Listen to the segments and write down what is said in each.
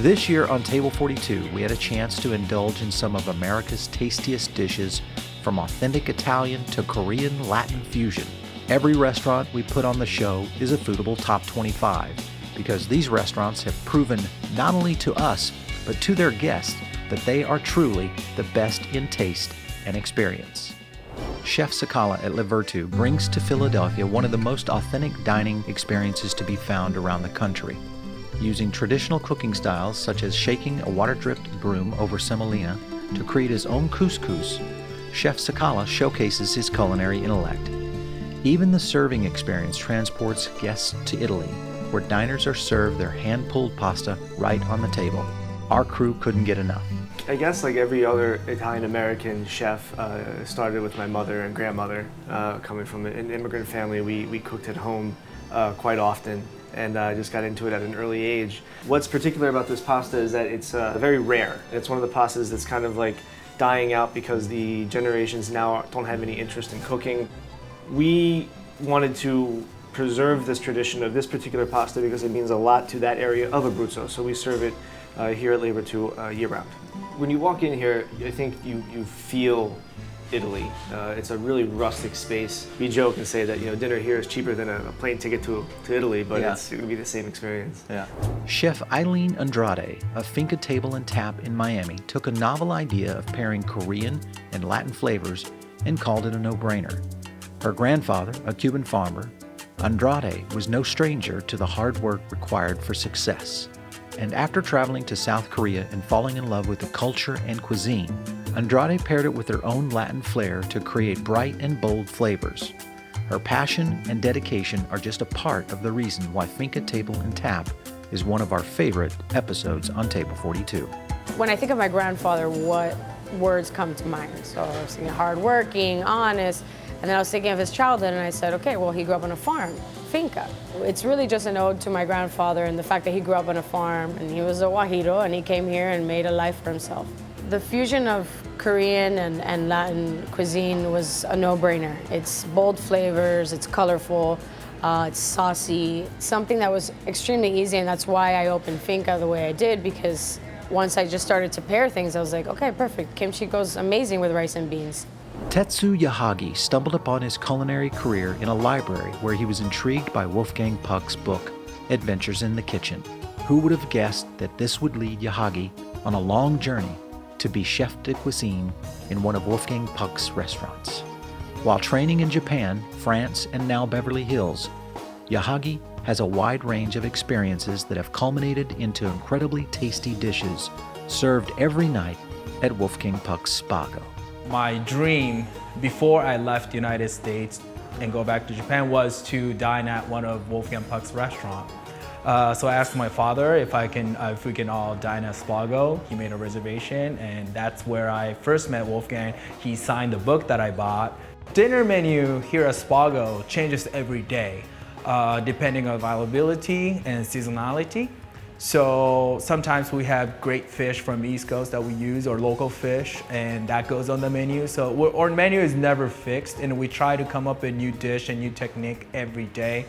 This year on Table 42, we had a chance to indulge in some of America's tastiest dishes, from authentic Italian to Korean Latin fusion. Every restaurant we put on the show is a Foodable Top 25, because these restaurants have proven not only to us, but to their guests that they are truly the best in taste and experience. Chef Cicala at Virtù brings to Philadelphia one of the most authentic dining experiences to be found around the country. Using traditional cooking styles such as shaking a water-dripped broom over semolina to create his own couscous, Chef Cicala showcases his culinary intellect. Even the serving experience transports guests to Italy, where diners are served their hand-pulled pasta right on the table. Our crew couldn't get enough. I guess like every other Italian-American chef, started with my mother and grandmother. Coming from an immigrant family, we cooked at home quite often, and just got into it at an early age. What's particular about this pasta is that it's very rare. It's one of the pastas that's kind of like dying out because the generations now don't have any interest in cooking. We wanted to preserve this tradition of this particular pasta because it means a lot to that area of Abruzzo, so we serve it here at Virtù year-round. When you walk in here, I think you feel Italy. It's a really rustic space. We joke and say that dinner here is cheaper than a plane ticket to Italy, but it's going to be the same experience. Yeah. Chef Eileen Andrade of Finka Table and Tap in Miami took a novel idea of pairing Korean and Latin flavors and called it a no-brainer. Her grandfather, a Cuban farmer, Andrade was no stranger to the hard work required for success. And after traveling to South Korea and falling in love with the culture and cuisine, Andrade paired it with her own Latin flair to create bright and bold flavors. Her passion and dedication are just a part of the reason why Finka Table and Tap is one of our favorite episodes on Table 42. When I think of my grandfather, what words come to mind? So I was thinking hardworking, honest, and then I was thinking of his childhood, and I said, okay, well, he grew up on a farm, Finka. It's really just an ode to my grandfather and the fact that he grew up on a farm, and he was a Guajiro, and he came here and made a life for himself. The fusion of Korean and Latin cuisine was a no-brainer. It's bold flavors, it's colorful, it's saucy, something that was extremely easy, and that's why I opened Finka the way I did, because once I just started to pair things, I was like, okay, perfect. Kimchi goes amazing with rice and beans. Tetsu Yahagi stumbled upon his culinary career in a library where he was intrigued by Wolfgang Puck's book, Adventures in the Kitchen. Who would have guessed that this would lead Yahagi on a long journey to be chef de cuisine in one of Wolfgang Puck's restaurants? While training in Japan, France, and now Beverly Hills, Yahagi has a wide range of experiences that have culminated into incredibly tasty dishes served every night at Wolfgang Puck's Spago. My dream before I left the United States and go back to Japan was to dine at one of Wolfgang Puck's restaurants. So I asked my father if we can all dine at Spago. He made a reservation, and that's where I first met Wolfgang. He signed the book that I bought. Dinner menu here at Spago changes every day, depending on availability and seasonality. So sometimes we have great fish from the East Coast that we use, or local fish, and that goes on the menu. So our menu is never fixed, and we try to come up with a new dish and new technique every day.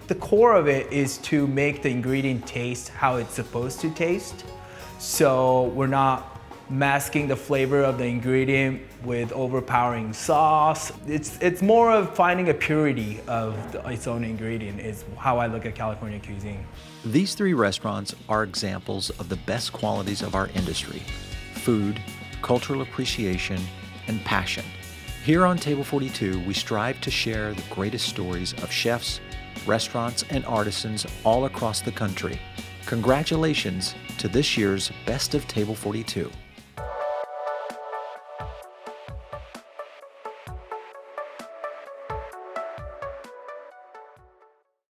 The core of it is to make the ingredient taste how it's supposed to taste. So we're not masking the flavor of the ingredient with overpowering sauce. It's more of finding a purity of its own ingredient is how I look at California cuisine. These three restaurants are examples of the best qualities of our industry: food, cultural appreciation, and passion. Here on Table 42, we strive to share the greatest stories of chefs, restaurants, and artisans all across the country. Congratulations to this year's Best of Table 42.